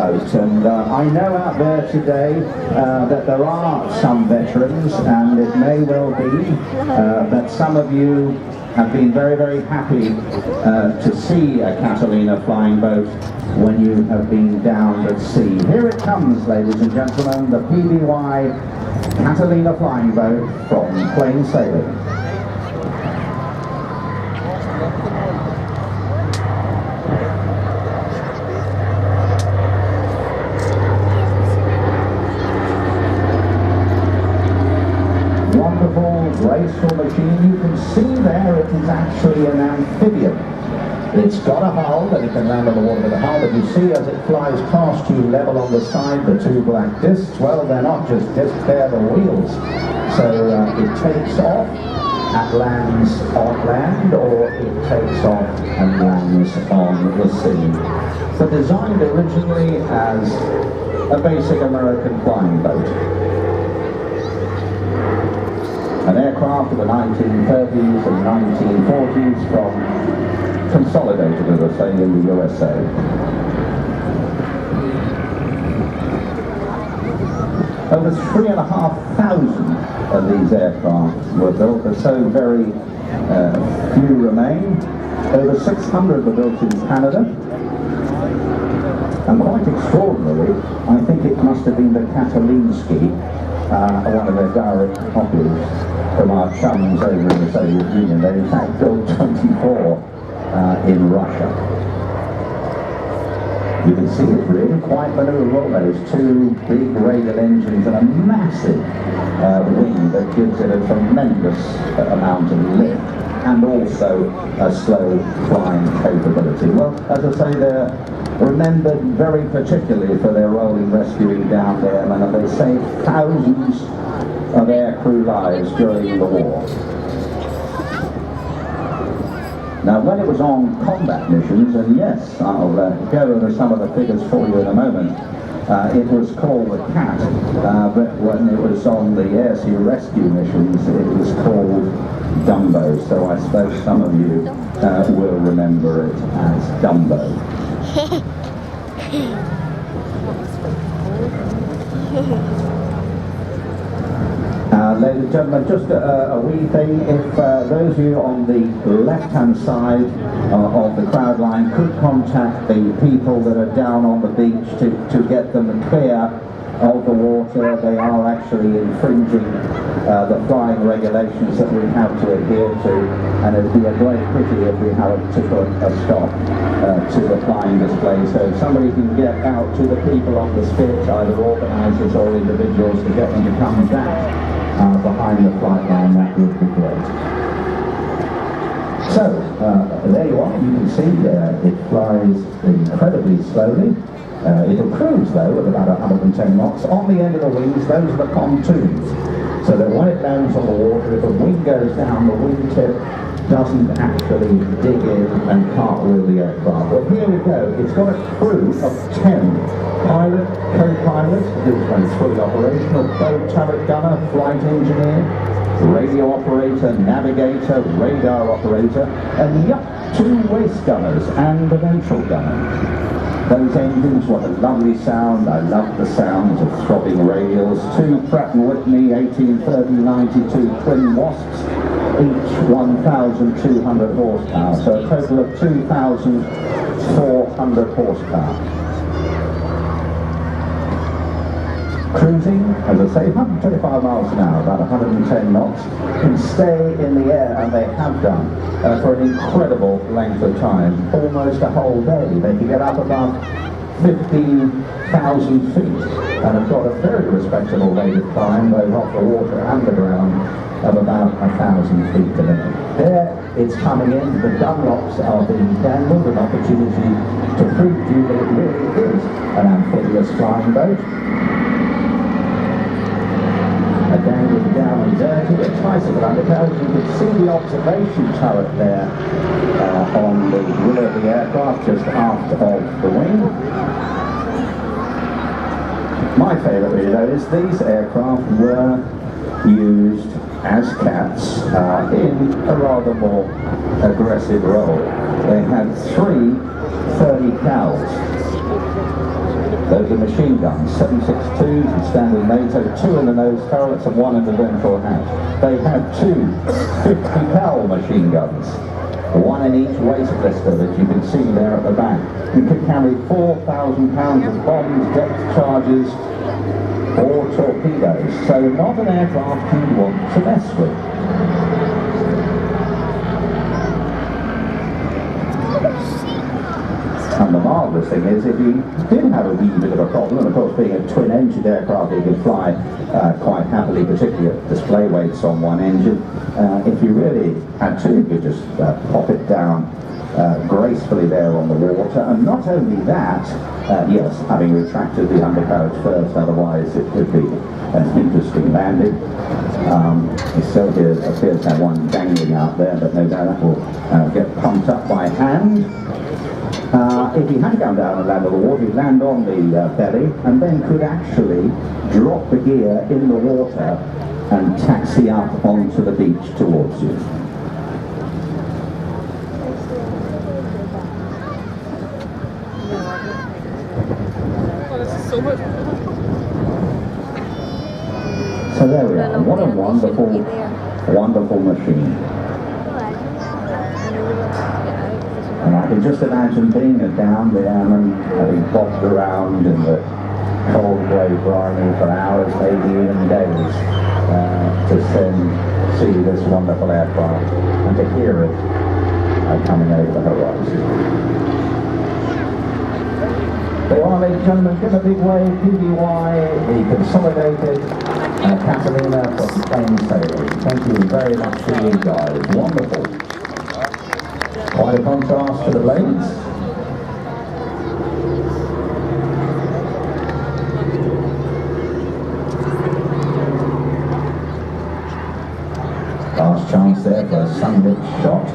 promote, and I know out there today that there are some veterans, and it may well be that some of you have been very, very happy to see a Catelina flying boat when you have been down at sea. Here it comes, ladies and gentlemen, the PBY Catelina flying boat from Plain Sailing. Wonderful, graceful machine. You can see there it is actually an amphibian. It's got a hull that it can land on the water with a hull, but you see as it flies past you level on the side, the two black discs, well, they're not just discs, they're the wheels. So it takes off and lands on land, or it takes off and lands on the sea. But designed originally as a basic American flying boat. An aircraft of the 1930s and 1940s from Consolidated, as I say, in the USA. Over 3,500 of these aircraft were built, but so very few remain. Over 600 were built in Canada. And quite extraordinarily, I think it must have been the Catalinsky, one of their direct copies from our chums over in the Soviet Union. They in fact built 24 in Russia. You can see it really quite maneuverable. Those two big radial engines and a massive wing that gives it a tremendous amount of lift, and also a slow flying capability. Well, as I say, they're remembered very particularly for their rolling rescuing down there, and they saved thousands of air crew lives during the war. Now, when it was on combat missions, and yes, I'll go over some of the figures for you in a moment, it was called the Cat, but when it was on the air sea rescue missions, it was called Dumbo, so I suppose some of you will remember it as Dumbo. Ladies and gentlemen, just a wee thing. If those of you on the left-hand side of the crowd line could contact the people that are down on the beach to get them clear of the water. They are actually infringing the flying regulations that we have to adhere to, and it would be a great pity if we had to put a stop to the flying display. So if somebody can get out to the people on the spit, either organisers or individuals, to get them to come back behind the flight line, that would be great. So, there you are. You can see it flies incredibly slowly. It'll cruise though at about 110 knots. On the end of the wings, those are the pontoons. So that when it lands on the water, if the wing goes down, the wingtip doesn't actually dig in and cartwheel the aircraft. Well, here we go. It's got a crew of 10. Pilot, co-pilot, who's when it's fully operational, bow turret gunner, flight engineer, radio operator, navigator, radar operator, and yup, 2 waist gunners and a ventral gunner. Those engines, what a lovely sound. I love the sounds of throbbing radials. 2 Pratt & Whitney 1830-92 twin Wasps, each 1,200 horsepower, so a total of 2,400 horsepower. Cruising, as I say, 125 miles an hour, about 110 knots, can stay in the air, and they have done, for an incredible length of time, almost a whole day. They can get up above 15,000 feet, and have got a very respectable rate of climb, both off the water and the ground, of about 1,000 feet a minute. There it's coming in, the Dunlops are being dangled, an opportunity to prove to you that it really is an amphibious flying boat. Dangling down and dirty, a tricycle undercarriage. You can see the observation turret there on the wheel of the aircraft, just aft of the wing. My favourite really though is these aircraft were used as cats in a rather more aggressive role. They had 3 30 cals. Those are machine guns, 7.62s and standard NATO, 2 in the nose turrets and 1 in the ventral hatch. They have 2 50 cal machine guns, 1 in each waist blister that you can see there at the back. You can carry 4,000 pounds of bombs, depth charges, or torpedoes. So not an aircraft you want to mess with. And the marvellous thing is, if you did have a wee bit of a problem, and of course being a twin-engine aircraft, you can fly quite happily, particularly at display weights on one engine. If you really had to, you could just pop it down gracefully there on the water. And not only that, yes, having retracted the undercarriage first, otherwise it could be an interesting landing. It still appears to have one dangling out there, but no doubt that will get pumped up by hand. If he had gone down and land on the water, he'd land on the belly and then could actually drop the gear in the water and taxi up onto the beach towards you. So there we are. What a wonderful, wonderful machine. And I can just imagine being a down there and having bobbed around in the cold grey briny for hours, maybe even days, to see this wonderful aircraft and to hear it coming over the horizon. They are, ladies and gentlemen, give a big wave, PBY, the consolidated Catelina for plain sailing. Thank you very much to you guys. Wonderful. Quite a contrast to the blades. Last chance there for a sunlit shot.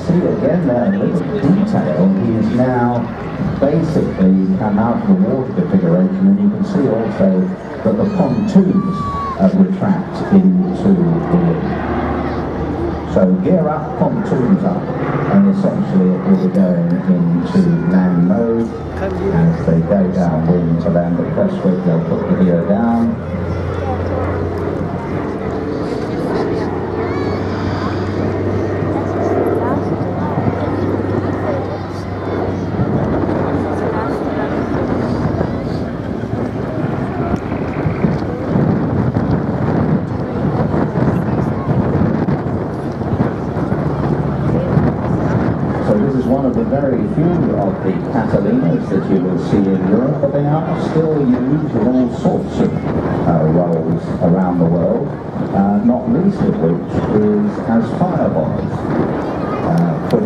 Again, there, a little detail, he is now basically come out of the water configuration, and you can see also that the pontoons retract into the wind. So gear up, pontoons up, and essentially it will be going into land mode. As they go downwind to land at Crestwick, they'll put the gear down. One of the very few of the Catalinas that you will see in Europe, but they are still used in all sorts of roles around the world, not least of which is as firebombers.